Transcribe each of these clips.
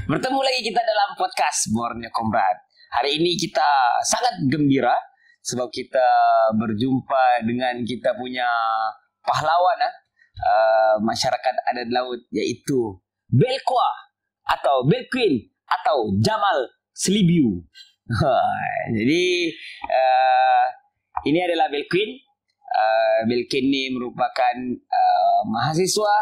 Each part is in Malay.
Bertemu lagi kita dalam podcast Borneo Komrad. Hari ini kita sangat gembira sebab kita berjumpa dengan kita punya pahlawan masyarakat adat laut, iaitu Belkwa atau Belqueen atau Jamal Selibiu. Jadi ini adalah Belqueen. Belqueen ini merupakan mahasiswa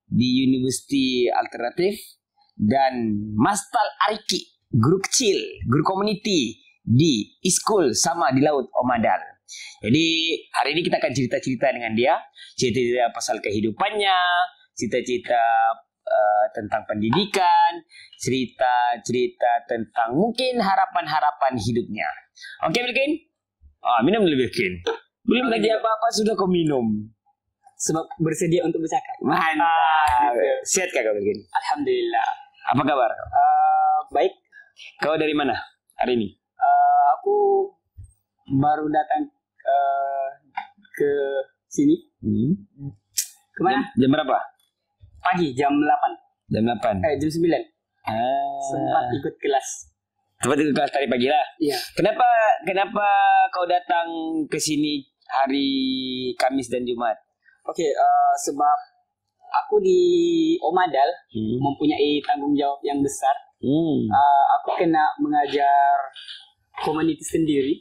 di Universiti Alternatif dan Mastal Ariki, guru kecil, guru komuniti di Iskul sama di Laut Omadal. Jadi hari ini kita akan cerita-cerita dengan dia, cerita-cerita pasal kehidupannya, cerita-cerita tentang pendidikan, cerita-cerita tentang mungkin harapan-harapan hidupnya. Okey Belqueen? Minum dulu Belqueen. Belum lagi apa-apa sudah kau minum. Sebab bersedia untuk bercakap. Mantap. Sehat kah kau Belqueen? Alhamdulillah. Apa kabar kau? Baik. Kau dari mana hari ini? Aku baru datang ke sini. Kemana? Jam berapa? Pagi, jam 8. Jam 8. Jam 9. Sempat ikut kelas. Sempat ikut kelas tadi pagi lah. Iya. Kenapa kau datang ke sini hari Kamis dan Jumat? Okey, sebab aku di Omadal mempunyai tanggung jawab yang besar. Aku kena mengajar komuniti sendiri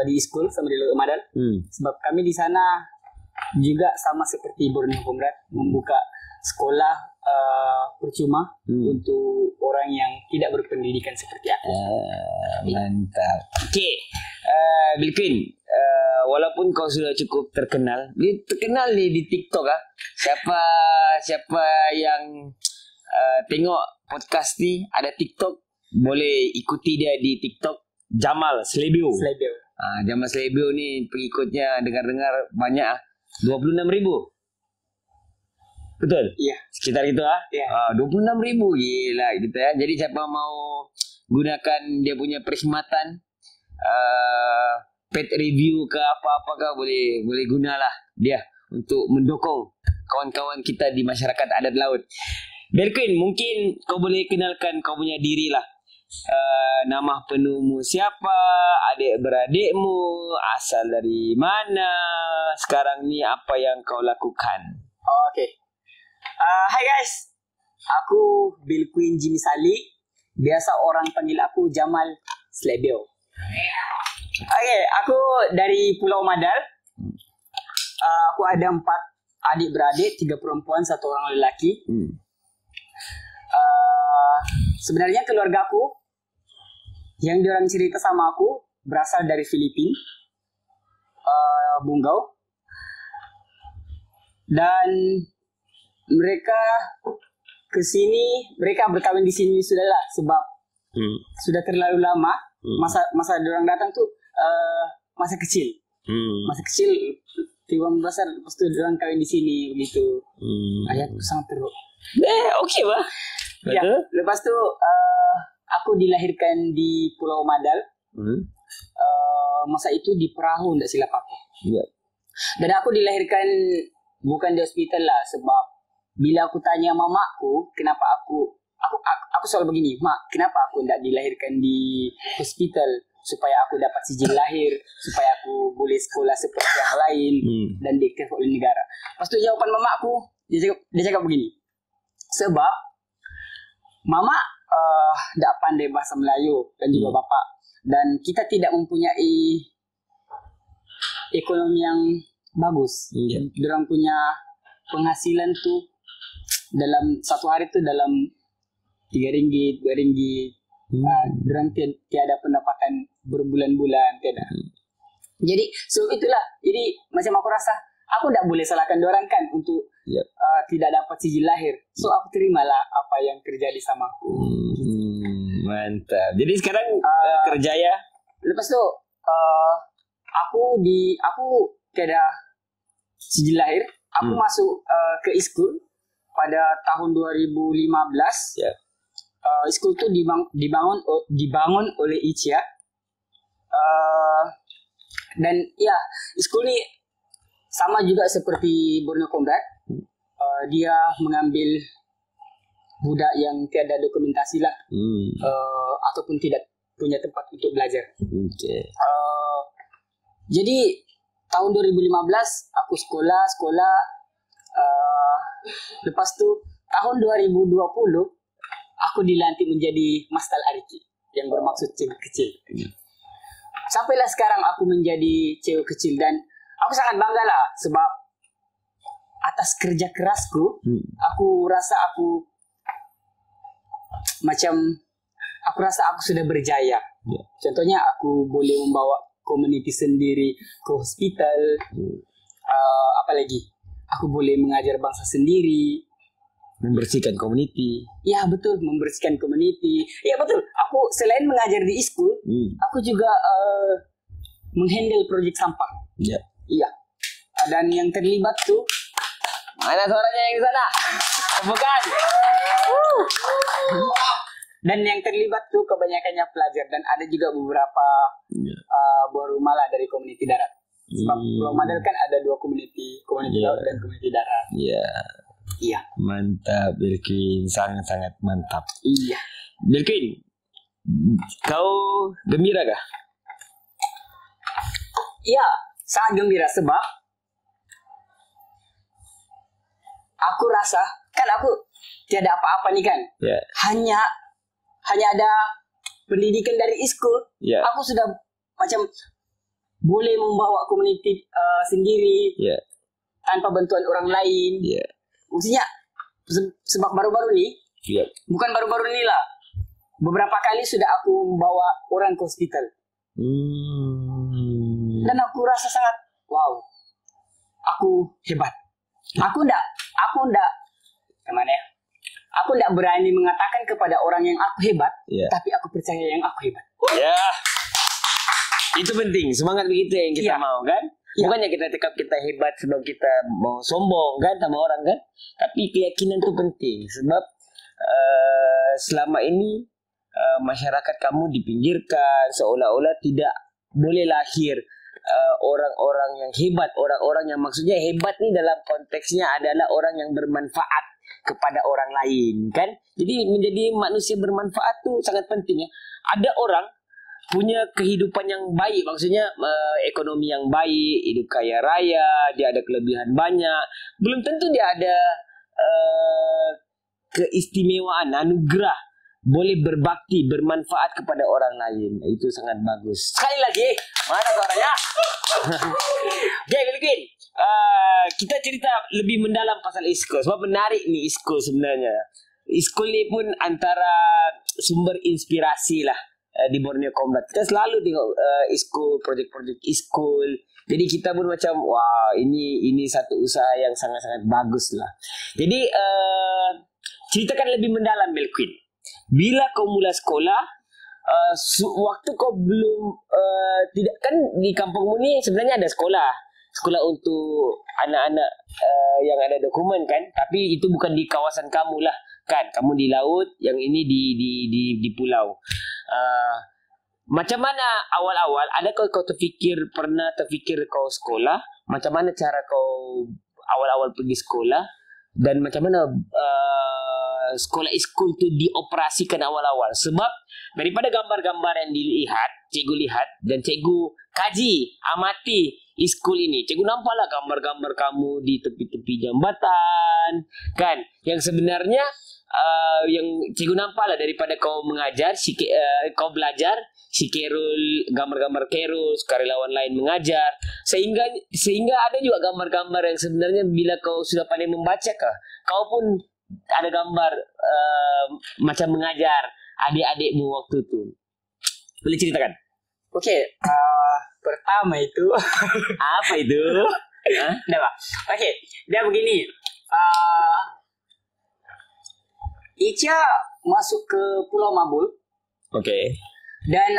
di school sama di Omadal. Sebab kami di sana juga sama seperti Borneo Komrad membuka sekolah percuma untuk orang yang tidak berpendidikan seperti aku. Mantap. Okey, Belqueen, walaupun kau sudah cukup terkenal, dia terkenal di TikTok Siapa yang tengok podcast ni ada TikTok, boleh ikuti dia di TikTok, Jamal Selibiu. Jamal Selibiu ni pengikutnya dengar-dengar banyak 26,000. Betul? Iya. Sekitar gitu Iya. 26,000 gila gitu ya. Jadi siapa mau gunakan dia punya perkhidmatan pet review ke apa-apa kah, boleh gunalah dia untuk mendukung kawan-kawan kita di masyarakat adat laut. Belqueen, mungkin kau boleh kenalkan kau punya diri lah. Nama penuhmu siapa, adik-beradikmu, asal dari mana, sekarang ni apa yang kau lakukan? Okey. Hai guys. Aku Belqueen Jimmy Sali. Biasa orang panggil aku Jamal Selibiu. Okey, aku dari Pulau Omadal. Aku ada 4 adik-beradik, 3 perempuan, 1 orang lelaki. Sebenarnya keluarga aku yang diorang cerita sama aku berasal dari Filipina, Bunggau. Dan mereka ke sini, mereka berkahwin di sini sudahlah sebab sudah terlalu lama. Masa diorang datang tuh masa kecil. Masa kecil tiba besar, lepas tu diorang kahwin di sini begitu. Ayatku sangat teruk. Okey bah. Ya, lepas tu aku dilahirkan di Pulau Omadal. Masa itu di perahu, tak silap aku. Dan aku dilahirkan bukan di hospital lah, sebab bila aku tanya mamaku kenapa aku selalu begini, mak, kenapa aku tidak dilahirkan di hospital supaya aku dapat sijil lahir, supaya aku boleh sekolah seperti yang lain dan dikasih oleh negara. Lepas tu jawaban mamaku, dia cakap begini, sebab mama tidak pandai bahasa Melayu dan juga bapa, dan kita tidak mempunyai ekonomi yang bagus. Diorang punya penghasilan tuh dalam satu hari tuh dalam 3 ringgit, 2 ringgit. Diorang tiada pendapatan berbulan-bulan, tiada. Jadi itulah. Jadi macam aku rasa aku tidak boleh salahkan diorang kan untuk tidak dapat sijil lahir. So aku terimalah apa yang terjadi sama aku. Mantap. Jadi sekarang kerja ya? Lepas tu aku tiada sijil lahir. Aku masuk ke iskul pada tahun 2015. Iskul tu dibangun oleh ICIA. Dan ya, iskul ni sama juga seperti Borneo Komrad. Dia mengambil budak yang tiada dokumentasi lah, ataupun tidak punya tempat untuk belajar. Jadi tahun 2015 aku sekolah. Lepas tu tahun 2020 aku dilantik menjadi Mastal Ariki, yang bermaksud cewek kecil. Sampailah sekarang aku menjadi cewek kecil, dan aku sangat bangga lah sebab atas kerja kerasku, aku rasa aku sudah berjaya. Contohnya aku boleh membawa community sendiri ke hospital. Apalagi aku boleh mengajar bangsa sendiri, membersihkan community. Ya betul, membersihkan community. Ya betul. Aku selain mengajar di school, aku juga menghandle projek sampah. Iya. Dan yang terlibat tuh, mana suaranya yang di sana? Bukan. Dan yang terlibat tuh kebanyakannya pelajar, dan ada juga beberapa buah rumah lah dari community darat. Sebab Pulau Madal kan ada 2 community laut dan community darat. Iya. Mantap, Belkin. Sangat-sangat mantap. Iya. Belkin, kau gembira kah? Iya, sangat gembira sebab aku rasa kan aku tiada apa-apa nih kan. Hanya ada pendidikan dari school. Aku sudah macam boleh membawa community sendiri tanpa bantuan orang lain. Maksudnya sebab baru-baru ni, bukan baru-baru ni lah, beberapa kali sudah aku membawa orang ke hospital. Dan aku rasa sangat wow, aku hebat. Aku ndak gimana ya? Aku ndak berani mengatakan kepada orang yang aku hebat, tapi aku percaya yang aku hebat. Itu penting, semangat begitu yang kita mau kan? Bukannya kita cakap kita hebat sebab kita mau sombong kan sama orang kan, tapi keyakinan itu penting sebab selama ini masyarakat kamu dipinggirkan, seolah-olah tidak boleh lahir orang-orang yang hebat, orang-orang yang maksudnya hebat nih dalam konteksnya adalah orang yang bermanfaat kepada orang lain kan. Jadi menjadi manusia bermanfaat tuh sangat penting ya. Ada orang punya kehidupan yang baik, maksudnya ekonomi yang baik, hidup kaya raya, dia ada kelebihan banyak, belum tentu dia ada keistimewaan, anugerah, boleh berbakti, bermanfaat kepada orang lain. Itu sangat bagus. Sekali lagi, mana suaranya? Oke, Belkin, kita cerita lebih mendalam pasal iskul, sebab menarik nih iskul sebenarnya. Iskul ni pun antara sumber inspirasi lah di Borneo Comrade. Kita selalu tengok iskul, projek-projek iskul. Jadi kita pun macam wah, ini satu usaha yang sangat-sangat bagus lah. Jadi ceritakan lebih mendalam, Belkin. Bila kau mula sekolah, waktu kau belum tidak kan di kampungmu ni sebenarnya ada sekolah untuk anak-anak yang ada dokumen kan, tapi itu bukan di kawasan kamu lah kan, kamu di laut, yang ini di pulau. Macam mana awal-awal? Adakah kau pernah terfikir kau sekolah? Macam mana cara kau awal-awal pergi sekolah? Dan macam mana sekolah iskul tu dioperasikan awal-awal? Sebab daripada gambar-gambar yang cikgu lihat dan cikgu kaji, amati iskul ini, cikgu nampaklah gambar-gambar kamu di tepi-tepi jambatan kan, yang sebenarnya yang cikgu nampaklah daripada kau mengajar, kau belajar, si Kerul, gambar-gambar Kerul, sukarelawan lain mengajar, sehingga ada juga gambar-gambar yang sebenarnya bila kau sudah pandai membaca kau pun ada gambar macam mengajar adik-adikmu waktu itu. Boleh ceritakan? Okey, pertama itu apa itu? Dah pak. Okey, dia begini. Ica masuk ke Pulau Mabul. Okey. Dan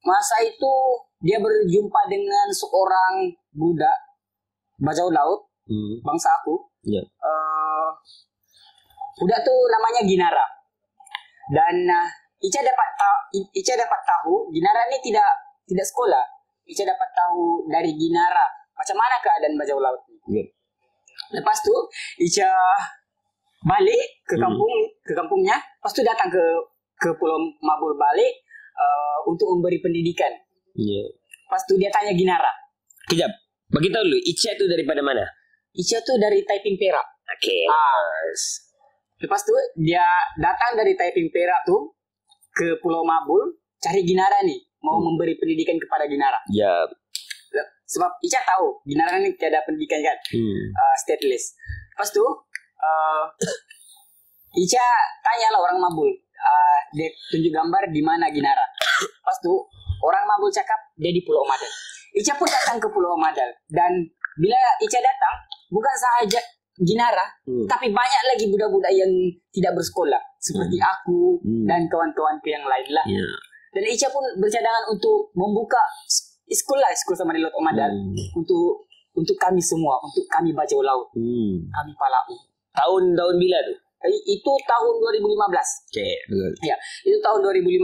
masa itu dia berjumpa dengan seorang budak bajau laut, bangsa aku. Budak tu namanya Ginara. Dan Ica dapat tahu Ginara ni tidak sekolah. Ica dapat tahu dari Ginara macam mana keadaan bajau laut ni. Lepas tu Ica balik ke kampungnya, lepas tu datang ke Pulau Mabur balik untuk memberi pendidikan. Lepas tu dia tanya Ginara. Kejap, bagi tahu dulu, Ica tu daripada mana? Ica tu dari Taiping Perak. Okay. Lepas tu dia datang dari Taiping Perak tu ke Pulau Mabur cari Ginara nih, mau memberi pendidikan kepada Ginara. Ya. Sebab Ica tahu Ginara ni tiada pendidikan kan, stateless. Lepas tu Ica tanyalah orang Mabul, dia tunjuk gambar di mana Ginara. Lepas tu orang Mabul cakap dia di Pulau Madal. Ica pun datang ke Pulau Madal, dan bila Ica datang bukan sahaja Ginara, tapi banyak lagi budak-budak yang tidak bersekolah seperti aku dan kawan-kawanku yang lain lah. Dan Ica pun bercadangan untuk membuka sekolah sama di Laut Madal untuk kami semua, untuk kami bajau laut, kami palau. Tahun bila tu? Itu tahun 2015. Okay, betul. Ya, itu tahun 2015.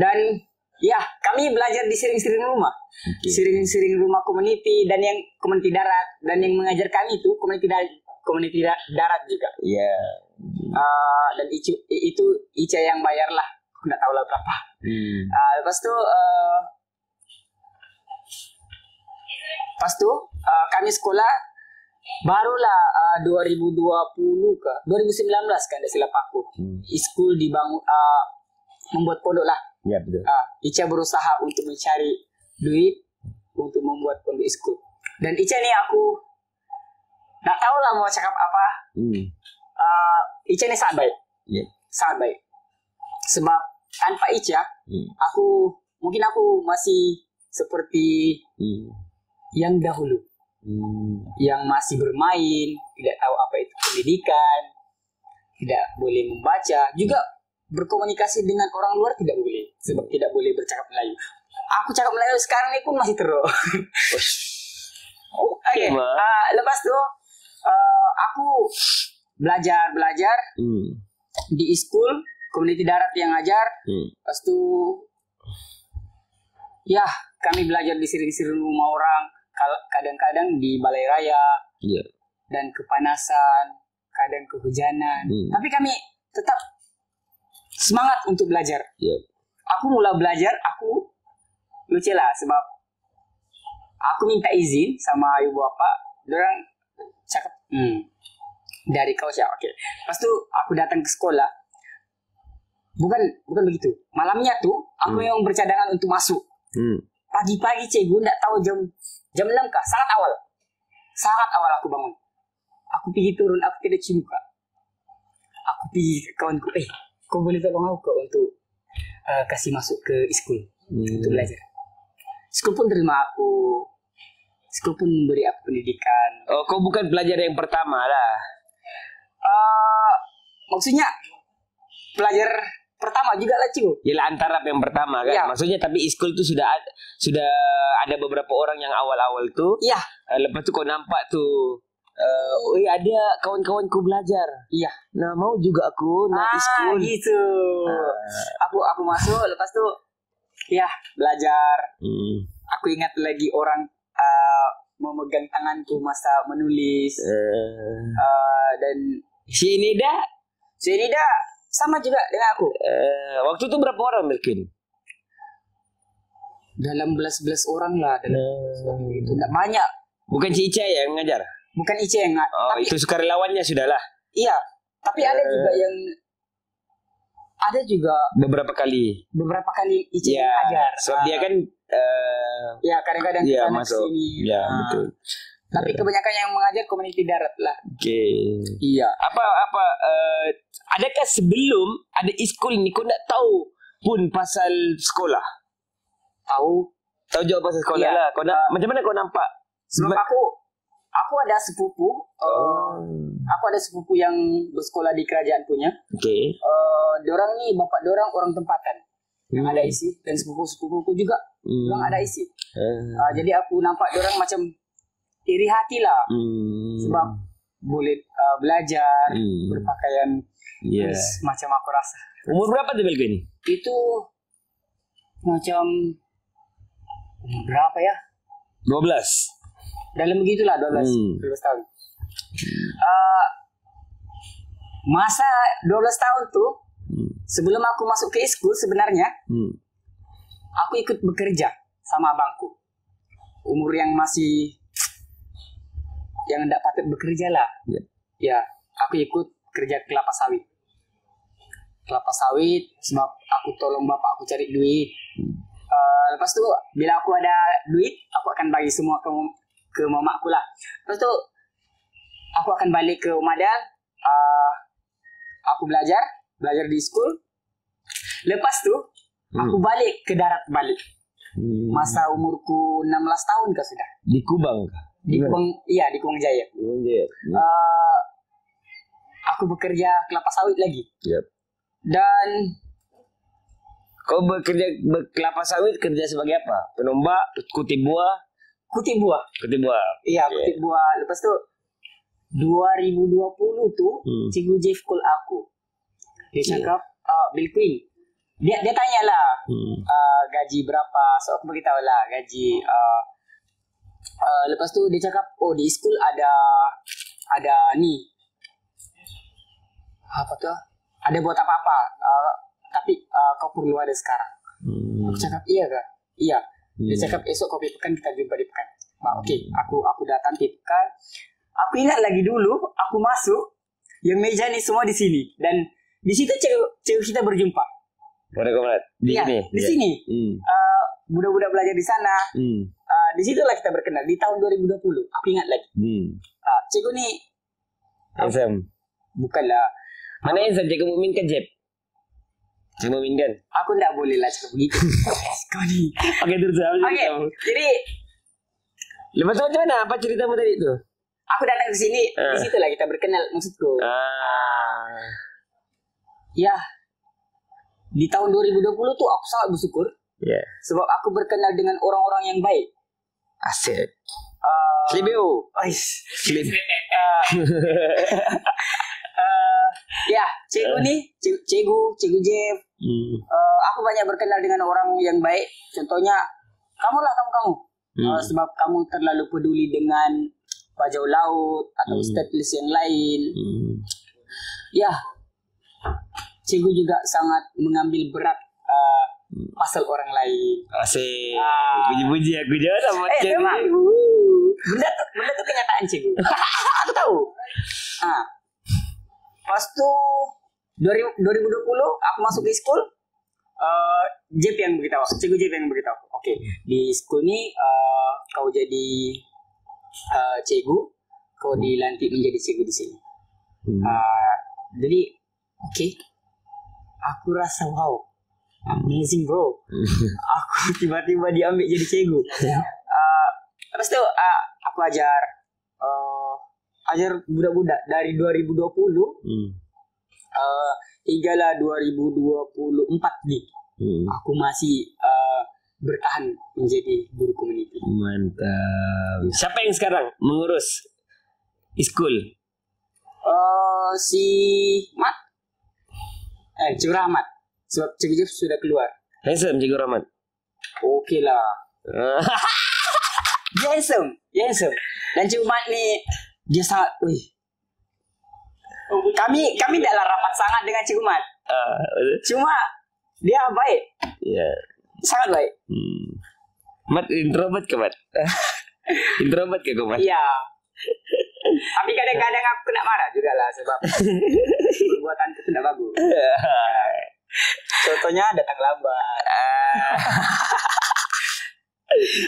Dan ya, kami belajar di siring-siring rumah. Siring-siring rumah community dan yang community darat, dan yang mengajar kami itu community darat juga. Dan itu Ica yang bayar lah. Aku enggak tahu lah berapa. Lepas tu kami sekolah barulah 2020 ke 2019 kan, tidak silap aku. School dibangun, membuat pondok lah. Ya, betul. Ica berusaha untuk mencari duit untuk membuat pondok school. Dan Ica ni aku tak tahu lah mau cakap apa. Ica ni sangat baik. Sangat baik. Sebab tanpa Ica, mungkin aku masih seperti yang dahulu. Yang masih bermain, tidak tahu apa itu pendidikan, tidak boleh membaca, juga berkomunikasi dengan orang luar tidak boleh, sebab tidak boleh bercakap Melayu. Aku cakap Melayu sekarang ni pun masih teruk. Okay. Lepas tu aku belajar di school community darat yang ngajar. Lepas tu ya, kami belajar di siring-siring rumah orang, kadang-kadang di balai raya, dan kepanasan, kadang kehujanan. Tapi kami tetap semangat untuk belajar. Aku mula belajar, aku lucu lah, sebab aku minta izin sama ibu bapak. Diorang cakap, dari kau siapa? Okay. Lepas tu aku datang ke sekolah. Bukan begitu. Malamnya tu aku yang bercadangan untuk masuk. Pagi-pagi cikgu tak tahu jam 6 kah? Sangat awal aku bangun. Aku pergi turun, aku tidak cium muka. Aku pergi ke kawanku, kau boleh tolong aku untuk kasih masuk ke school untuk belajar. School pun terima aku. School pun memberi aku pendidikan. Oh, kau bukan pelajar yang pertama lah. Maksudnya pelajar pertama juga lah, Ciu. Yalah, antara yang pertama kan. Maksudnya tapi school tu sudah ada beberapa orang yang awal-awal tu. Lepas tu kau nampak tu, ada kawan-kawanku belajar. Nah, mau juga aku nak school. Gitu. Aku masuk, lepas tu belajar. Aku ingat lagi orang memegang tanganku masa menulis. Dan si Nida sama juga dengan aku. Waktu tu berapa orang mungkin? Dalam belas orang lah. Itu tak banyak. Bukan si Ica yang mengajar? Bukan Ica yang tapi itu sukarelawannya sudahlah. Iya, tapi ada juga yang beberapa kali Ica yang mengajar. Sebab dia kan kadang-kadang masuk sini. Betul. Tapi kebanyakan yang mengajar community darat lah. Iya. Adakah sebelum ada school ni kau tak tahu pun pasal sekolah? Tahu jawab pasal sekolah lah. Kau nak macam mana kau nampak? Sebab aku ada sepupu. Aku ada sepupu yang bersekolah di kerajaan punya. Diorang ni bapak diorang orang tempatan yang ada isi, dan sepupu-sepupuku juga orang ada isi. Jadi aku nampak diorang macam iri hati lah. Sebab boleh belajar, berpakaian macam aku rasa. Umur berapa tu Belga ni? Itu macam berapa ya? 12. Dalam begitulah 12 tahun. Masa 12 tahun tuh, sebelum aku masuk ke school sebenarnya, aku ikut bekerja sama abangku. Umur yang masih yang tidak patut bekerja lah. Ya, aku ikut kerja kelapa sawit. Kelapa sawit sebab aku tolong bapak aku cari duit. Lepas tu bila aku ada duit, aku akan bagi semua ke mamaku lah. Lepas tu aku akan balik ke rumah dia. Aku belajar di school. Lepas tu aku balik ke darat balik. Masa umurku 16 tahun kah sudah. Di Kubang kah? Di Kubang, iya di Kubang Jaya. Aku bekerja kelapa sawit lagi. Dan kau bekerja kelapa sawit kerja sebagai apa? Penombak, kutip buah? Kutip buah. Iya, kutip buah. Lepas tu 2020 tuh Cikgu Jeff call aku. Dia cakap, Bill Queen. Dia tanya lah gaji berapa. So aku beritahu lah gaji. Lepas tu dia cakap, oh di school ada ni. Apa tuh? Ada buat apa-apa. Tapi kau perlu ada sekarang. Aku cakap, iya kah? Iya. Dia cakap esok kau pergi pekan, kita jumpa di pekan. Okey, aku datang di pekan. Aku ingat lagi dulu aku masuk, yang meja ni semua di sini dan di situ cikgu kita berjumpa. Di sini. Di sini. Budak-budak belajar di sana. Di situlah kita berkenal di tahun 2020. Aku ingat lagi. Cikgu ni SM. Bukanlah. Mana yang saja Cikgu Mumin kan, Jeb? Cikgu Mumin kan? Aku tak boleh lah cakap begitu. Kau ni. Okey, terus. Okey. Jadi lepas tu macam mana? Apa ceritamu tadi tu? Aku datang ke sini, di situlah kita berkenal maksudku. Ya. Di tahun 2020 tu aku sangat bersyukur. Sebab aku berkenal dengan orang-orang yang baik. Asyik. Slibio. Ya, cikgu ni, cikgu Jeff. Aku banyak berkenal dengan orang yang baik. Contohnya, kamu. Sebab kamu terlalu peduli dengan bajau laut atau stateless yang lain. Ya, cikgu juga sangat mengambil berat pasal orang lain. Asyik. Puji-puji aku je lah macam ni. Benda tu kenyataan cikgu. Aku tahu. Pas tu 2020 aku masuk ke school. Jeff yang beritahu. Cikgu Jeff yang beritahu. Okey, di school ni kau jadi cikgu, kau dilantik menjadi cikgu di sini. Jadi okey. Aku rasa wow. Amazing bro. Aku tiba-tiba diambil jadi cikgu. Lepas tu aku ajar budak-budak dari 2020 hinggalah 2024 ni. Aku masih bertahan menjadi guru komuniti. Mantap. Siapa yang sekarang mengurus school? Si Mat. Cikgu Rahmat. Sebab Cikgu Jeff sudah keluar. Handsome Cikgu Rahmat. Okey lah. Dia handsome. Dan Cikgu Mat ni dia sangat, kami taklah rapat sangat dengan Cikgu Mat. Cuma dia baik. Sangat baik. Mat introvert ke Mat? Introvert ke kau Mat? Ya. Tapi kadang-kadang aku kena marah jugalah sebab perbuatan itu tidak bagus. Contohnya datang lambat.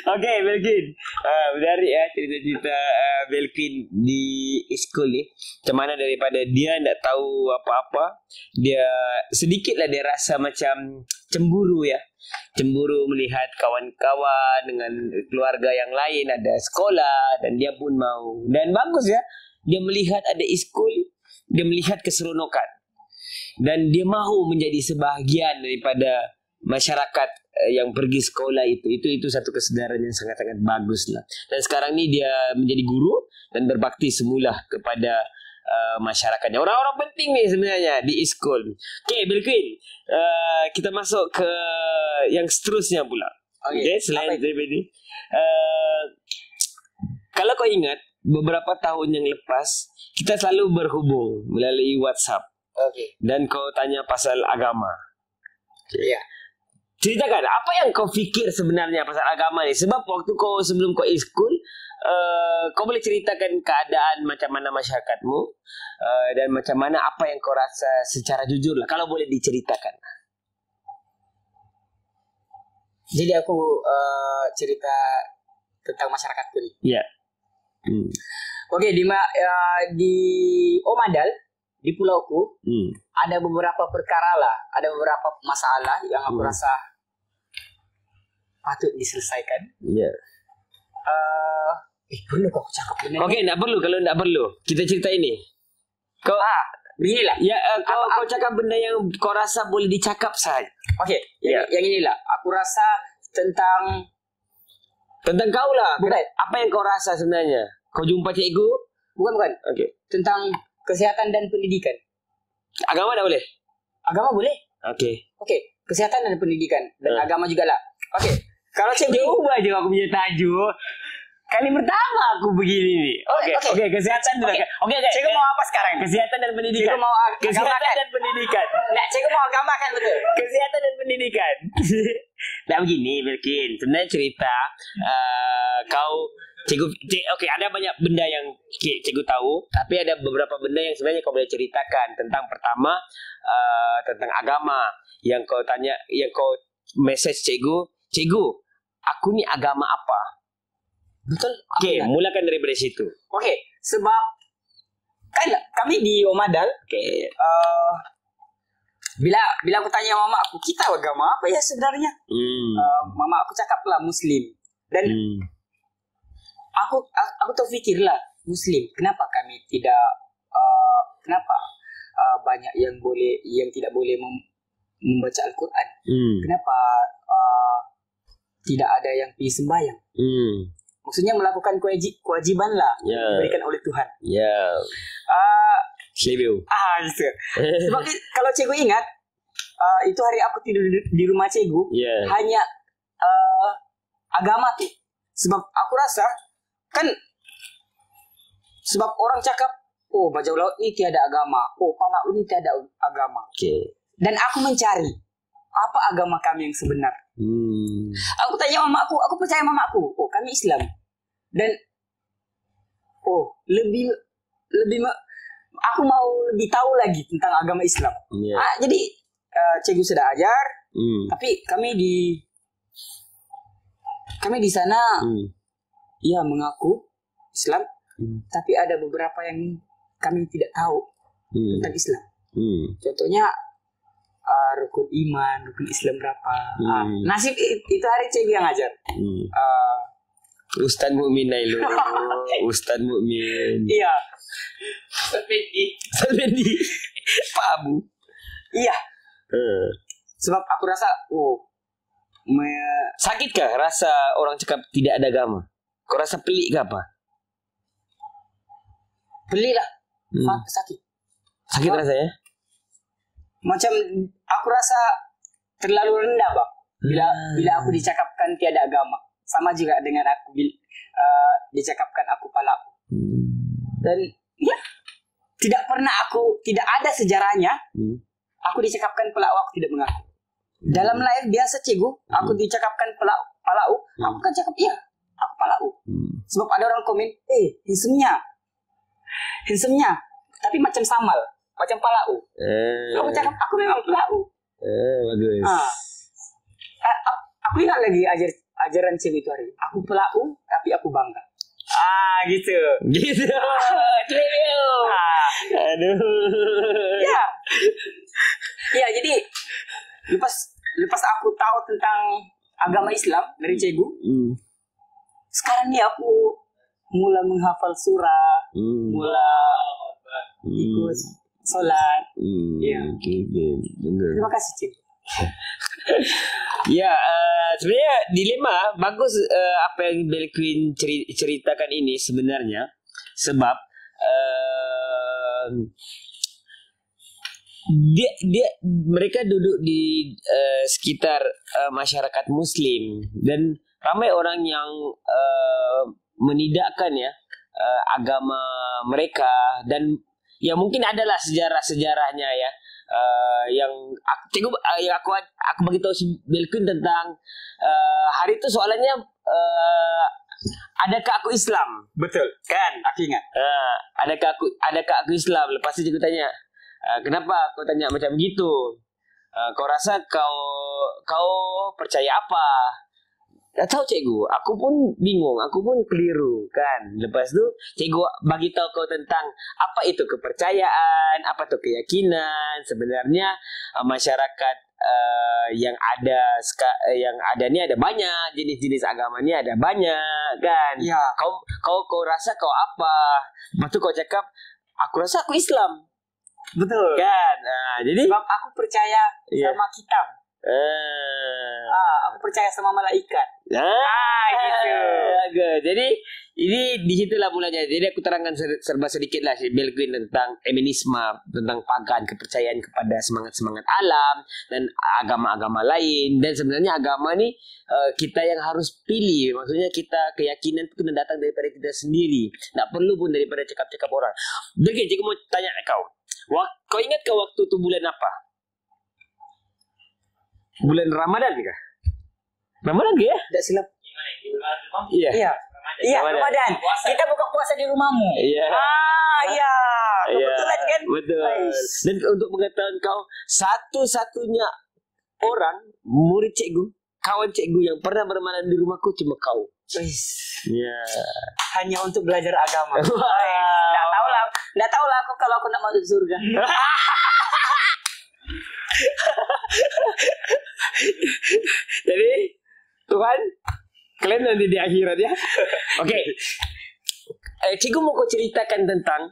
Okay, Belkin. Menarik cerita-cerita Belkin di school ni. Macam mana daripada dia tak tahu apa-apa, dia sedikitlah dia rasa macam cemburu ya. Cemburu melihat kawan-kawan dengan keluarga yang lain ada sekolah dan dia pun mau. Dan bagus ya. Dia melihat ada school, dia melihat keseronokan. Dan dia mahu menjadi sebahagian daripada masyarakat yang pergi sekolah itu satu kesedaran yang sangat-sangat bagus lah. Dan sekarang ni dia menjadi guru dan berbakti semula kepada masyarakatnya. Orang-orang penting ni sebenarnya di school. Okay, Belkin, kita masuk ke yang seterusnya pula. Okay, selain daripada ini, kalau kau ingat beberapa tahun yang lepas kita selalu berhubung melalui WhatsApp. Okey. Dan kau tanya pasal agama. Ya. Ceritakan apa yang kau fikir sebenarnya pasal agama ni. Sebab waktu kau sebelum kau school, kau boleh ceritakan keadaan macam mana masyarakatmu, dan macam mana apa yang kau rasa secara jujur lah, kalau boleh diceritakan. Jadi aku cerita tentang masyarakatku ni. Ya. Okey, di Omadal, di pulauku, ada beberapa perkara lah, ada beberapa masalah yang aku rasa patut diselesaikan. Ya. Perlu kau cakap benar. Okey, tak perlu. Kalau tak perlu, kita cerita ini. Kau beginilah. ya, kau cakap benda yang kau rasa boleh dicakap saja. Okey, yang inilah. Aku rasa tentang kau lah. Bukan. Apa yang kau rasa sebenarnya? Kau jumpa cikgu? Bukan. Okey. Tentang kesihatan dan pendidikan. Agama tak boleh? Agama boleh. Okey. Okey, kesihatan dan pendidikan dan agama jugalah. Okey. Kalau cikgu Ubah je aku punya tajuk. Kali pertama aku begini ni. Okey, kesihatan dulu. Okey. Cikgu mau apa sekarang? Kesihatan dan pendidikan. Cikgu mau kesihatan agama kan? dan pendidikan. Nak cikgu mau agama kan betul? Kesihatan dan pendidikan. Nah begini, Belkin. Sebenarnya cerita kau okey, ada banyak benda yang cikgu tahu, tapi ada beberapa benda yang sebenarnya kau boleh ceritakan. Tentang pertama, tentang agama yang kau tanya, yang kau message cikgu, aku ni agama apa? Betul. Okey, mulakan daripada situ. Okey, sebab kan kami di Omadal, Okey. bila aku tanya mama aku, kita agama apa ya sebenarnya? Mama aku cakaplah Muslim. Dan aku terfikirlah Muslim. Kenapa kami tidak kenapa banyak yang tidak boleh membaca Al-Quran? Kenapa tidak ada yang pergi sembahyang? Maksudnya melakukan kewajiban lah diberikan oleh Tuhan. Ya. Selibu. Gitu. Sebab kalau cikgu ingat, itu hari aku tidur di rumah cikgu, hanya agama tuh. Sebab aku rasa kan, sebab orang cakap, oh Bajau Laut ni tiada agama, oh Palau ni tiada agama. Dan aku mencari apa agama kami yang sebenar. Aku tanya mama aku percaya mama aku, oh kami Islam. Dan aku mau lebih tahu lagi tentang agama Islam. Jadi cikgu sudah ajar, tapi kami di sana ya mengaku Islam, tapi ada beberapa yang kami tidak tahu tentang Islam. Contohnya rukun iman, rukun Islam berapa. Nasib itu hari cikgu yang ajar. Ustaz Mukmin Nailu. Ustaz Mukmin. Iya. Salbendi. Pak Abu. Iya. Sebab aku rasa, sakitkah rasa orang cakap tidak ada agama? Kau rasa pelik ke apa? Pelik lah. Sakit. Sakit rasanya? Macam aku rasa terlalu rendah, Bang. Bila aku dicakapkan tiada agama. Sama juga dengan aku dicakapkan aku Palau. Dan ya, tidak ada sejarahnya aku dicakapkan Palau, aku tidak mengaku. Dalam live biasa cikgu, aku dicakapkan Palau, aku kan cakap iya, aku Palau. Sebab ada orang komen, handsome-nya, tapi macam Samal, macam Palau. Aku cakap aku memang Palau. Bagus. Aku ingat lagi ajaran cikgu itu hari. Aku Palau, tapi aku bangga. Gitu. Aduh. Ya, jadi lepas aku tahu tentang agama Islam dari cikgu, sekarang ni aku mula menghafal surah, mula ikut solat. Terima kasih cikgu. Ya, sebenarnya dilema bagus apa yang Belkin ceritakan ini sebenarnya, sebab mereka duduk di sekitar masyarakat Muslim, dan ramai orang yang menidakkan ya agama mereka, dan ya mungkin adalah sejarah-sejarahnya ya. Yang aku bagi tahu si Belkin tentang hari itu soalannya, adakah aku Islam? Betul. Kan? Aku ingat. Adakah aku Islam? Lepas itu aku tanya, kenapa kau tanya macam gitu? Kau rasa kau percaya apa? Tak tahu cikgu, aku pun bingung, aku pun keliru kan. Lepas tu cikgu bagi tahu kau tentang apa itu kepercayaan, apa itu keyakinan. Sebenarnya masyarakat yang ada ni ada banyak, jenis-jenis agama ni ada banyak kan. Ya. Kau rasa kau apa? Lepas tu kau cakap, aku rasa aku Islam. Betul. Kan? Jadi Sebab aku percaya sama kitab. Aku percaya sama malaikat. Gitu. Jadi ini di situlah mulanya. Jadi aku terangkan serba sedikit lah si Belkin tentang eminisme, tentang pagan, kepercayaan kepada semangat-semangat alam dan agama-agama lain. Dan sebenarnya agama ni kita yang harus pilih. Maksudnya kita keyakinan itu kena datang daripada kita sendiri. Tak perlu pun daripada cakap-cakap orang. Belkin, cikgu mau tanya kau. Kau ingat ke waktu tu bulan apa? Bulan Ramadan kah? Ramadan ke ya? Tak silap. Iya. Iya, Ramadan. Kita buka puasa di rumahmu. Iya. Iya. Kebetulan kan? Betul. Dan untuk pengetahuan kau, satu-satunya orang murid cikgu, kawan cikgu yang pernah bermalam di rumahku cuma kau. Iya. Hanya untuk belajar agama. Nggak tahu lah aku kalau aku nak masuk surga. Jadi Tuhan, kalian nanti di akhirat ya. Oke. Cikgu mau kau ceritakan tentang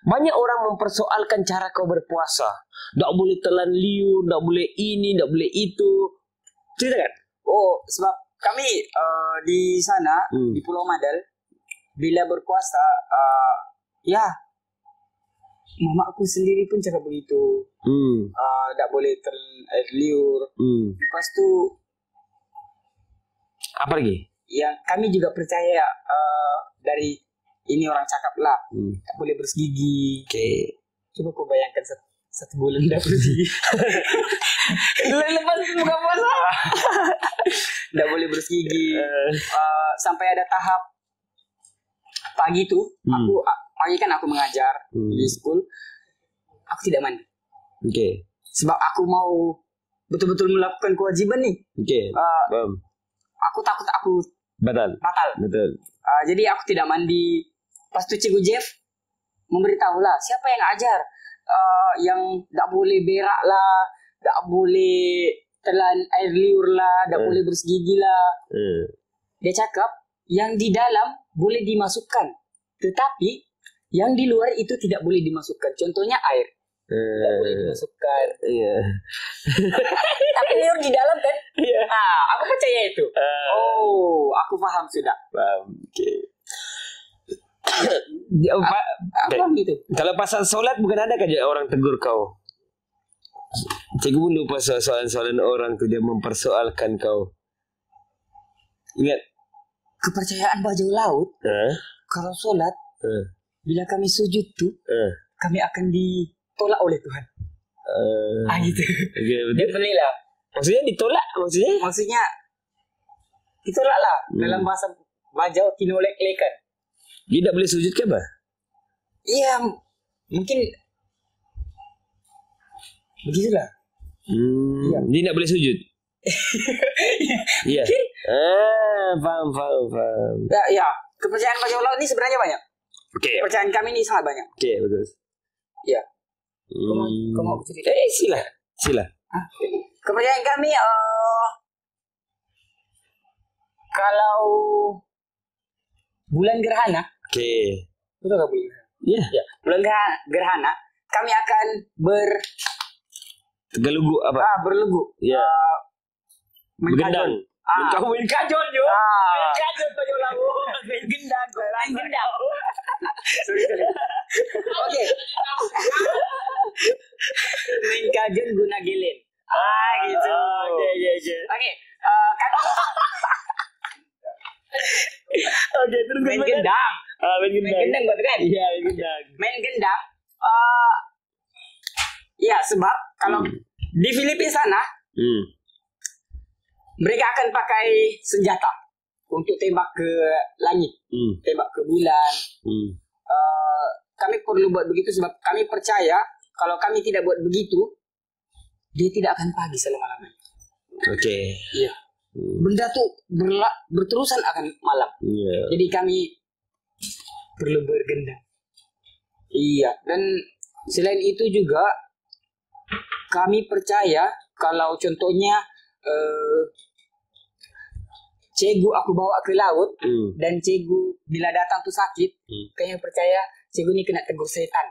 banyak orang mempersoalkan cara kau berpuasa. Tak boleh telan liur, tak boleh ini, tak boleh itu. Ceritakan. Oh, sebab kami di sana di Pulau Madal bila berpuasa, ya mamaku sendiri pun cakap begitu. Tak boleh air liur. Lepas tu apa lagi? Yang kami juga percaya dari ini orang cakap lah, tak boleh bergigi. Coba kau bayangkan satu bulan tak bergigi. Lepas buka puasa. Tak boleh bergigi. Sampai ada tahap pagi tu, pagi kan aku mengajar di school. Aku tidak mandi. Sebab aku mau betul-betul melakukan kewajiban nih. Aku takut aku batal. Betul. Jadi aku tidak mandi. Pas tu Cikgu Jeff memberitahu lah siapa yang ajar yang tak boleh berak lah, tak boleh telan air liur lah, tak boleh bergigi lah. Dia cakap yang di dalam boleh dimasukkan, tetapi yang di luar itu tidak boleh dimasukkan. Contohnya air. Tidak boleh dimasukkan. Tapi liur di dalam kan? Aku percaya itu. Aku faham sudah. Apa gitu? Kalau pasal solat bukan ada kan orang tegur kau? Cikgu pun lupa soalan-soalan orang tu, dia mempersoalkan kau. Ingat? Kepercayaan bajau laut. Kalau solat, bila kami sujud tu, kami akan ditolak oleh Tuhan. Gitu. Dia belilah. Maksudnya ditolak? Maksudnya ditolak lah. Dalam bahasa bajau, kinolek-lekan. Dia tak boleh sujud ke apa? Iya, mungkin begitulah. Dia tak boleh sujud. Iya. Faham. Ya, kepercayaan bajau laut ini sebenarnya banyak. Kepercayaan kami ini sangat banyak. Betul. Iya. Kau mau cerita? Sila. Kepercayaan kami kalau bulan gerhana. Betul tak bulan gerhana? Iya. Bulan gerhana kami akan Gelugu apa? Berlugu. Iya. Bergendang. Kau main kajol jo. Main kajol baju lagu. Main gendang. Sorry. Oke. Main kajol guna gelin. Gitu. Oke. Terus main gendang. Main gendang. Main gendang buat kan? Iya, main gendang. Main gendang. Ya sebab kalau di Filipina sana mereka akan pakai senjata untuk tembak ke langit, tembak ke bulan. Kami perlu buat begitu sebab kami percaya kalau kami tidak buat begitu, dia tidak akan pagi selama-lamanya. Oke. Iya. Benda tuh berterusan akan malam. Jadi kami perlu bergendang. Iya. Dan selain itu juga kami percaya kalau contohnya cegu aku bawa ke laut dan cegu bila datang tuh sakit, kayaknya percaya cegu ini kena tegur setan.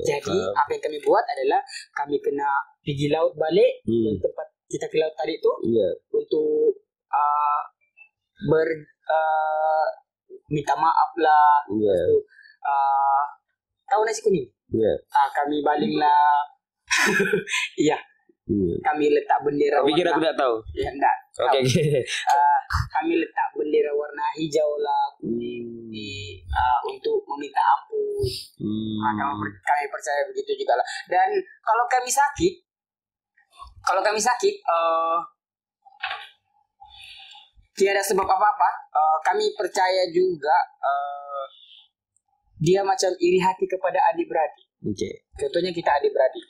Jadi apa yang kami buat adalah kami kena pergi laut balik yang tempat kita ke laut tadi itu untuk minta maaf lah. Tahu nasi kuning? Kami balinglah. Iya. Kami letak bendera. Aku pikir aku tidak tahu. Ya enggak. Oke. Kami letak bendera warna hijau lah, kuning untuk meminta ampun. Kami percaya begitu juga lah. Dan kalau kami sakit, tiada sebab apa-apa. Kami percaya juga dia macam iri hati kepada adik-beradik. Contohnya kita adik-beradik.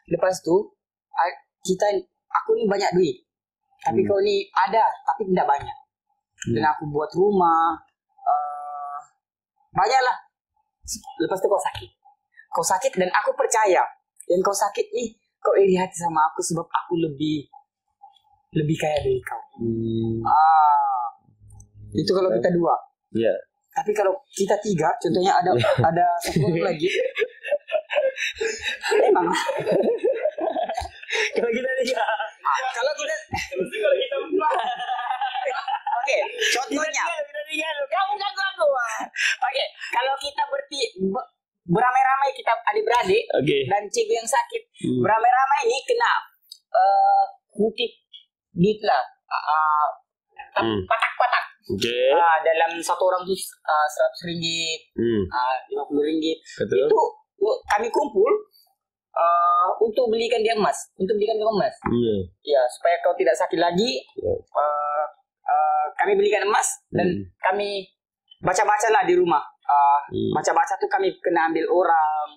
Lepas tu aku ni banyak duit, tapi kau ni ada tapi tidak banyak. Dan aku buat rumah banyaklah. Lepas tu kau sakit dan aku percaya yang kau sakit ni kau iri hati sama aku sebab aku lebih kaya dari kau. Itu kalau kita dua. Tapi kalau kita tiga, contohnya ada satu orang lagi. Memang. Kalau kita tiga. Kalau kita Oke, contohnya. Kamu kan aku. Oke, kalau kita beramai-ramai kita adik-beradik dan cikgu yang sakit, beramai-ramai ini kena kutip duit lah. Patak-patak. Dalam satu orang tu RM100, RM50. Itu kami kumpul untuk belikan dia emas, ya supaya kau tidak sakit lagi. Kami belikan emas dan kami baca-bacalah di rumah. Baca-baca tu kami kena ambil orang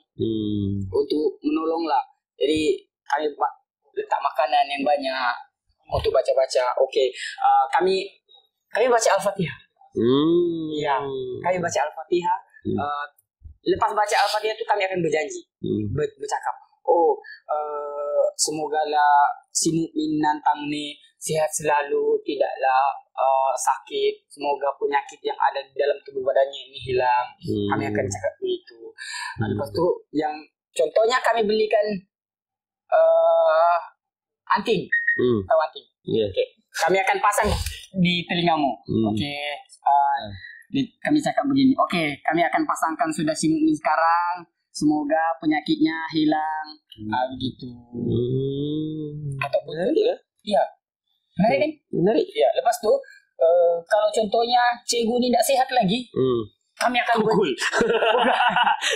untuk menolong lah. Jadi kami letak makanan yang banyak untuk baca-baca. Kami baca Al-Fatihah. Ya, kami baca Al-Fatihah. Lepas baca Al-Fatihah itu kami akan berjanji, bercakap. Semogalah si mukmin nantang ni sihat selalu, tidaklah sakit. Semoga penyakit yang ada di dalam tubuh badannya ini hilang. Kami akan cakap begitu. Lepas tu yang contohnya kami belikan anting. Tahu anting? Kami akan pasang di telingamu. Kami cakap begini. Kami akan pasangkan sudah si mukmin sekarang. Semoga penyakitnya hilang. Begitu. Ataupun iya. Menarik kan? Menarik. Ya, lepas tu kalau contohnya cikgu ni tak sihat lagi, kami akan pukul.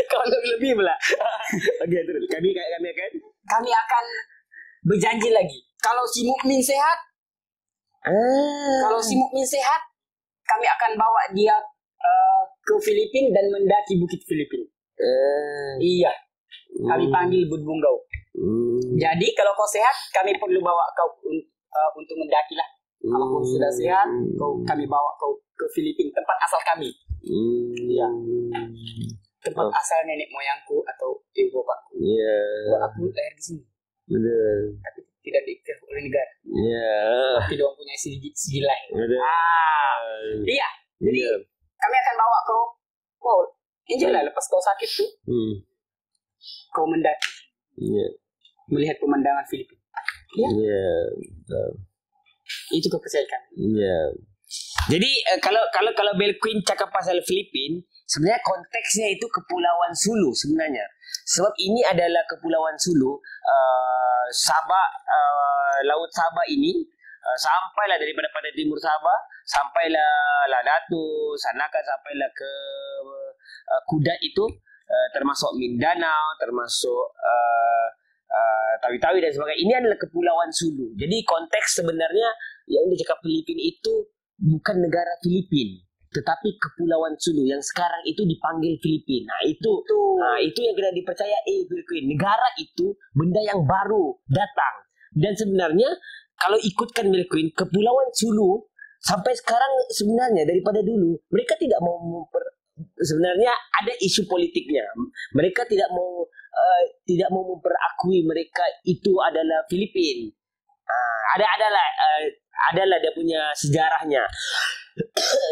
Kalau lebih pula. Terus. Kami akan berjanji lagi. Kalau si mukmin sehat, kami akan bawa dia ke Filipina dan mendaki bukit Filipina. Iya. Kami panggil Budbunggau. Jadi kalau kau sehat, kami perlu bawa kau untuk mendaki lah. Kalau kau sudah sehat, kami bawa kau ke Filipina, tempat asal kami. Iya. Tempat asal nenek moyangku atau ibu bapakku. Aku lahir di sini. Tapi tidak diiktir oleh negara. Tapi dia punya sijil lahir. Iya. Jadi kami akan bawa kau. Enjoy lah lepas kau sakit tu. Kau mendaki. Melihat pemandangan Filipina. Itu kepercayaan. Jadi kalau Bel Queen cakap pasal Filipina, sebenarnya konteksnya itu Kepulauan Sulu sebenarnya. Sebab ini adalah Kepulauan Sulu, Sabah, Laut Sabah ini sampailah daripada pada timur Sabah sampailah Ladatu, Sanakan, sampailah ke Kudat itu, termasuk Mindanao, termasuk Tawi-Tawi dan sebagainya. Ini adalah Kepulauan Sulu. Jadi konteks sebenarnya yang dicakap Filipina itu bukan negara Filipina, tetapi Kepulauan Sulu yang sekarang itu dipanggil Filipina. Itu yang kena dipercaya Filipina. Negara itu benda yang baru datang. Dan sebenarnya kalau ikutkan Melqueen, Kepulauan Sulu sampai sekarang sebenarnya daripada dulu mereka tidak mau sebenarnya ada isu politiknya. Mereka tidak mau memperakui mereka itu adalah Filipina. Adalah dia punya sejarahnya.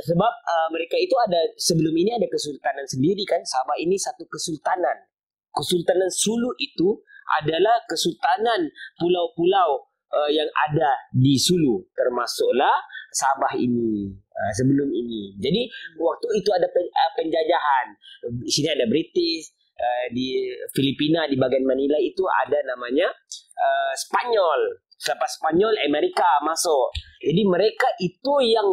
Sebab mereka itu ada sebelum ini ada kesultanan sendiri kan. Sabah ini satu kesultanan. Kesultanan Sulu itu adalah kesultanan pulau-pulau yang ada di Sulu, termasuklah Sabah ini sebelum ini. Jadi waktu itu ada penjajahan. Di sini ada British, di Filipina di bagian Manila itu ada namanya Spanyol. Selepas Spanyol Amerika masuk. Jadi mereka itu yang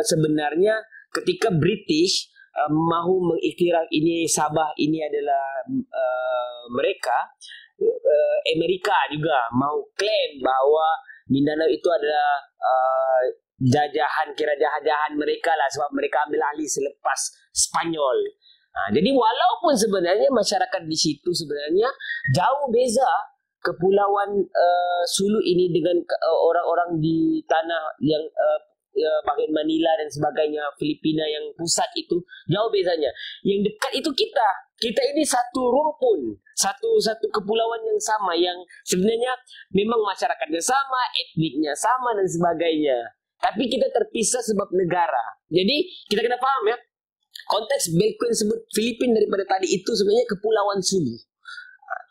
sebenarnya ketika British mahu mengiktiraf ini Sabah ini adalah mereka, Amerika juga mau klaim bahwa Mindanao itu adalah kirajahan mereka lah, sebab mereka ambil alih selepas Spanyol. Jadi walaupun sebenarnya masyarakat di situ sebenarnya jauh beza Kepulauan Sulu ini dengan orang-orang di tanah yang bagian Manila dan sebagainya, Filipina yang pusat itu jauh bezanya. Yang dekat itu kita ini satu rumpun, satu kepulauan yang sama, yang sebenarnya memang masyarakatnya sama, etniknya sama dan sebagainya. Tapi kita terpisah sebab negara. Jadi kita kena paham ya, konteks Melqueen sebut Filipina daripada tadi itu sebenarnya Kepulauan Sulu.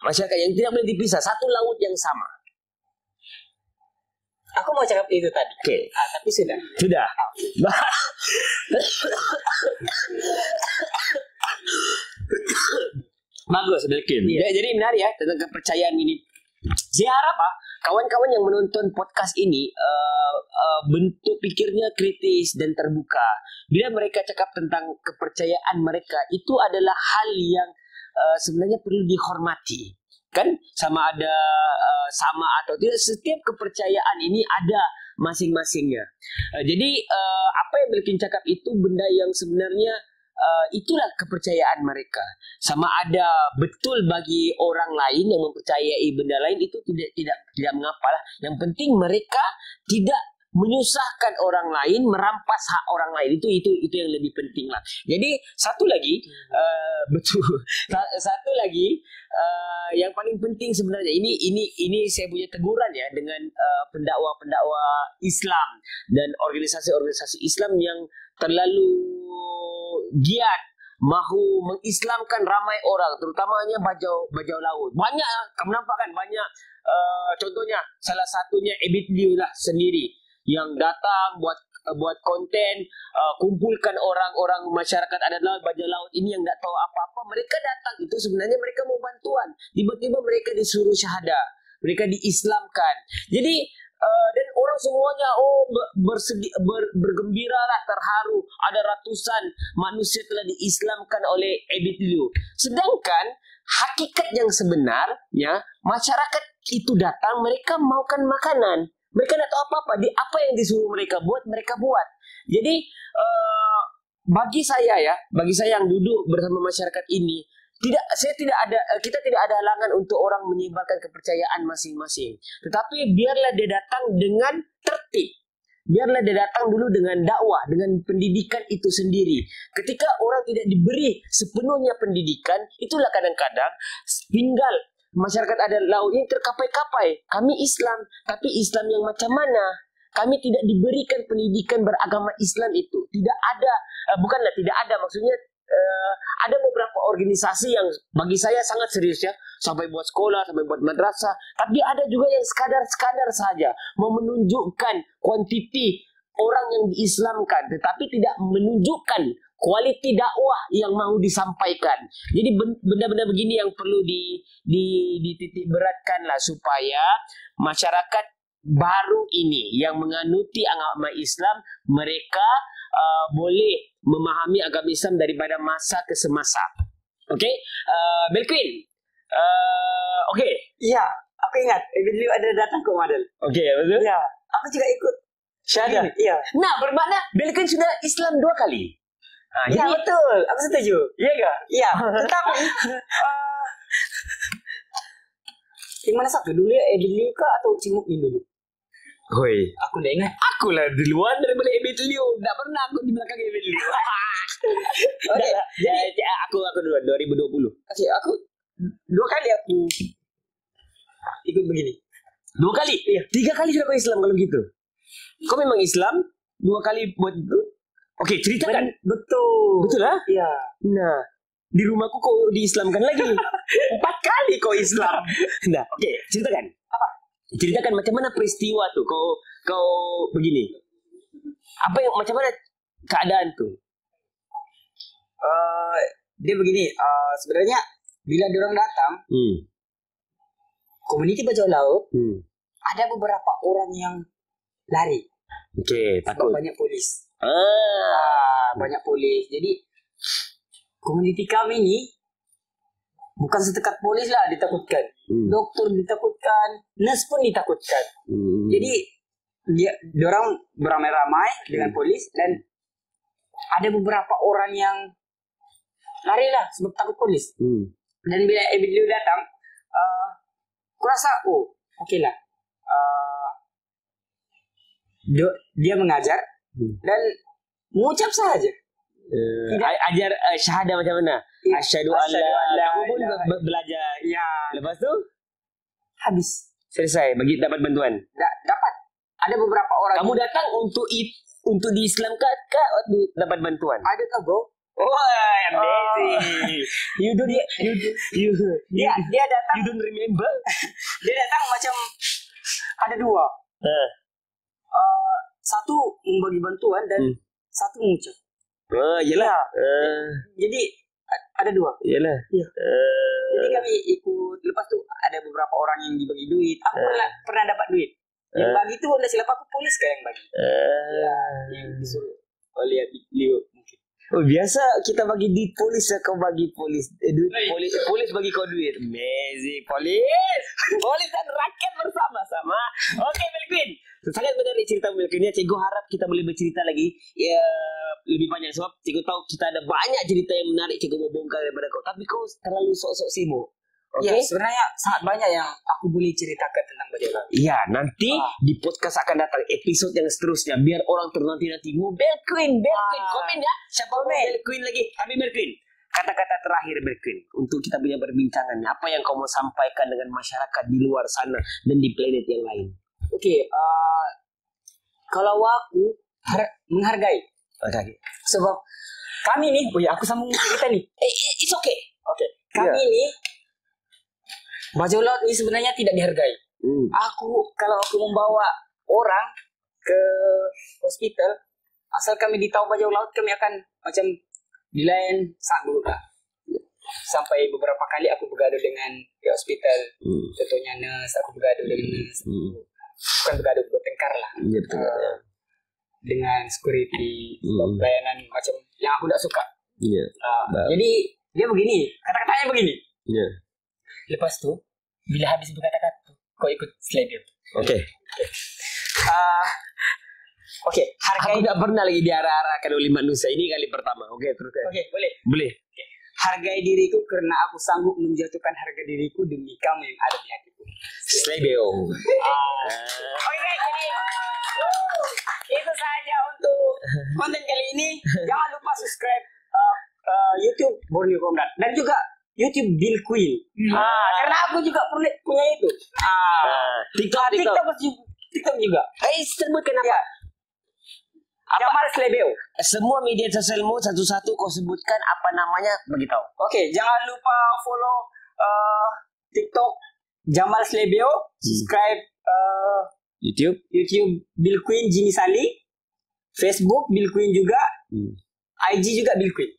Masyarakat yang tidak boleh dipisah, satu laut yang sama. Aku mau cakap itu tadi. Oke. Tapi sudah. Bagus, Melqueen. Yeah. Jadi menarik ya tentang kepercayaan ini. Saya harap kawan-kawan yang menonton podcast ini bentuk pikirnya kritis dan terbuka. Bila mereka cakap tentang kepercayaan mereka, itu adalah hal yang sebenarnya perlu dihormati. Kan sama atau tidak, setiap kepercayaan ini ada masing-masingnya. Jadi apa yang Melqueen cakap itu benda yang sebenarnya itulah kepercayaan mereka. Sama ada betul bagi orang lain yang mempercayai benda lain itu tidak mengapa lah. Yang penting mereka tidak menyusahkan orang lain, merampas hak orang lain. Itu yang lebih penting lah. Jadi satu lagi yang paling penting sebenarnya ini saya punya teguran ya dengan pendakwa Islam dan organisasi-organisasi Islam yang terlalu giat mahu mengislamkan ramai orang, terutamanya bajau laut. Banyak kamu nampak kan, banyak contohnya salah satunya Ebit Liu lah sendiri yang datang buat konten, kumpulkan orang-orang masyarakat adalah bajau laut ini yang tak tahu apa-apa. Mereka datang itu sebenarnya mereka mau bantuan. Tiba-tiba mereka disuruh syahadah, mereka diislamkan. Jadi dan orang semuanya bergembira lah, terharu. Ada ratusan manusia telah diislamkan oleh Ebit Liu. Sedangkan hakikat yang sebenarnya masyarakat itu datang, mereka maukan makanan. Mereka tak tahu apa-apa. Apa yang disuruh mereka buat, mereka buat. Jadi bagi saya yang duduk bersama masyarakat ini, kita tidak ada halangan untuk orang menyebarkan kepercayaan masing-masing. Tetapi biarlah dia datang dengan tertib. Biarlah dia datang dulu dengan dakwah, dengan pendidikan itu sendiri. Ketika orang tidak diberi sepenuhnya pendidikan, itulah kadang-kadang tinggal masyarakat adat laut ini terkapai-kapai. Kami Islam, tapi Islam yang macam mana? Kami tidak diberikan pendidikan beragama Islam itu. Tidak ada, bukanlah tidak ada, maksudnya ada beberapa organisasi yang bagi saya sangat serius ya, sampai buat sekolah, sampai buat madrasah. Tapi ada juga yang sekadar saja mau menunjukkan kuantiti orang yang diislamkan, tetapi tidak menunjukkan kualiti dakwah yang mau disampaikan. Jadi benda-benda begini yang perlu dititik beratkan lah, supaya masyarakat baru ini yang menganuti agama Islam, mereka boleh memahami agama Islam daripada masa ke semasa. Okey, Belquin. Okey. Iya, aku ingat. Beliau ada datang ke Madal. Okey, betul? Iya, aku juga ikut. Syahadah. Iya. Nah, bermakna Belquin sudah Islam 2 kali. Iya, betul. Aku setuju. Iya ke? Iya, tetapi yang mana satu dulu ya, Ebelio kah atau Cimuk ni dulu? Hoi. Aku tak ingat. Akulah duluan daripada Ebelio. Tak pernah aku di belakang Ebelio. Okey. Jadi aku duluan 2020. Okey, aku 2 kali aku ikut begini. 2 kali? Iya. 3 kali sudah kau Islam kalau begitu. Kau memang Islam 2 kali buat itu? Okey, ceritakan. Betul. Betul lah? Iya. Nah, di rumahku kau diislamkan lagi. 4 kali kau Islam. Nah, okey, ceritakan. Apa? Ceritakan macam mana peristiwa tu kau begini. Apa yang macam mana keadaan tu? Dia begini, sebenarnya bila diorang datang, komuniti bajau laut, ada beberapa orang yang lari. Okey, Sebab takut. banyak polis. Ah, Banyak polis. Jadi komuniti kami ni bukan sedekat polis lah ditakutkan. Doktor ditakutkan, nurse pun ditakutkan. Jadi diorang beramai-ramai dengan polis dan ada beberapa orang yang lari lah sebab takut polis. Dan bila Ebelio datang, aku rasa okey lah. Dia mengajar dan mengucap sahaja. Ajar syahadah macam mana? Ya. Asyhadu an la Asyhadu Kamu pun an la- belajar. Ya, Lepas tu habis. selesai bagi dapat bantuan. Dapat. Ada beberapa orang. Kamu datang untuk diislamkan ke untuk dapat bantuan? Ada kah bro? Wah, amazing. You don't Dia datang. you don't remember? Dia datang macam ada 2. Satu membagi bantuan dan satu mengucap. Yelah. Jadi ada 2. Yelah. Iya. Jadi kami ikut. Lepas tu ada beberapa orang yang dibagi duit. Aku pernah dapat duit. Yang bagi tu anda silap aku polis kah yang bagi? Yang disuruh oleh beliau mungkin. Oh, biasa kita bagi duit polis, kau bagi polis duit polis bagi kau duit. Amazing. Polis dan rakyat bersama-sama. Okey, Belquin. Sangat menarik cerita Belquin. Cikgu harap kita boleh bercerita lagi ya lebih banyak sebab cikgu tahu kita ada banyak cerita yang menarik cikgu mau bongkar daripada kau. Tapi kau terlalu sok-sok sibuk. Ya, Okey. sebenarnya sangat banyak yang aku boleh ceritakan tentang bajau laut. Iya, nanti di podcast akan datang episod yang seterusnya biar orang ternanti-nanti mau Belquin, komen ya. Siapa mau Belquin lagi? Tapi Belquin, kata-kata terakhir Belquin untuk kita punya perbincangan. Apa yang kau mau sampaikan dengan masyarakat di luar sana dan di planet yang lain? Okey, kalau aku menghargai. Okay. Sebab kami ni, aku sambung cerita ni. It's okay. Okey. Kami ni bajau laut ni sebenarnya tidak dihargai. Kalau aku membawa orang ke hospital, asal kami ditahu bajau laut, kami akan macam dilayan sanggup lah. Sampai beberapa kali aku bergaduh dengan di hospital. Contohnya nurse, aku bergaduh dengan nurse. Bukan bergaduh, bertengkar lah. Iya, betul. Dengan security, pelayanan macam yang aku tak suka. Iya. Jadi dia begini, kata-katanya begini. Iya. Lepas tu, bila habis berkata-kata, kau ikut slide dia. Oke. Oke, Aku tidak pernah lagi diarah-arahkan oleh manusia. Ini kali pertama. Oke, teruskan. Oke, boleh. Boleh. Hargai diriku karena aku sanggup menjatuhkan harga diriku demi kamu yang ada di hatiku. Slebeo. Oke, jadi itu saja untuk konten kali ini. Jangan lupa subscribe YouTube Borneo Komrad dan juga YouTube Belquin. Karena aku juga punya itu. TikTok juga. Sebutkan apa? Jamal Slebeo. Semua media sosialmu satu-satu kau sebutkan apa namanya, beritahu. Oke, jangan lupa follow TikTok Jamal Slebeo, subscribe YouTube Belquin Jini Sali, Facebook Belquin juga, IG juga Belquin.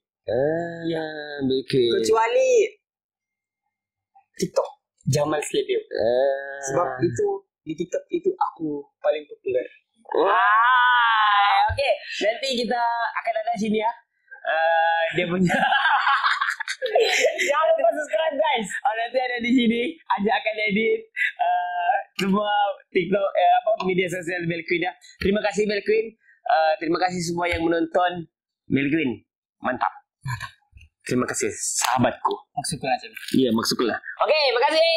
Kecuali TikTok Jamal Slebeo. Sebab itu di TikTok itu aku aku paling populer. Wah, oke. Nanti kita akan ada sini ya. Dia punya. Jangan lupa subscribe guys. Nanti ada di sini. Aja akan edit semua TikTok media sosial Melqueen ya. Terima kasih Melqueen. Terima kasih semua yang menonton Melqueen. Mantap. Terima kasih sahabatku. Maksudku aja. Iya maksudku lah. Oke, makasih.